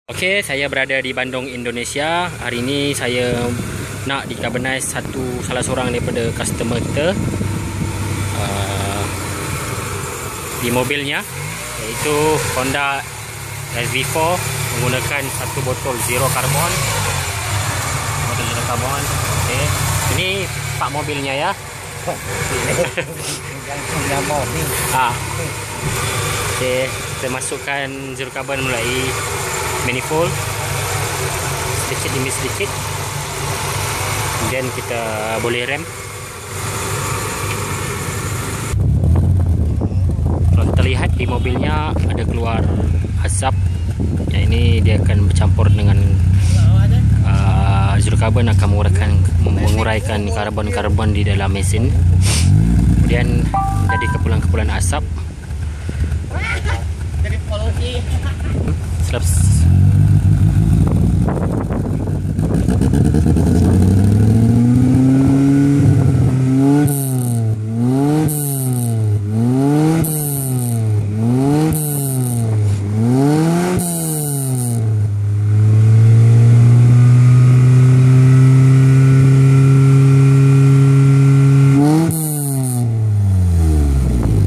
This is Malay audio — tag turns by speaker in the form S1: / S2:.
S1: Okey, saya berada di Bandung, Indonesia. Hari ini saya nak decarbonize salah seorang daripada customer kita di mobilnya, iaitu Honda SV4 menggunakan satu botol zero carbon. Okey, ini pak mobilnya ya. Okey, kita masukkan zero carbon melalui manifold sedikit demi sedikit, kemudian kita boleh rem. Kalau terlihat di mobilnya ada keluar asap, yang ini dia akan bercampur dengan zero carbon, akan menguraikan karbon-karbon di dalam mesin, kemudian menjadi kepulan-kepulan asap.
S2: Jadi polusi.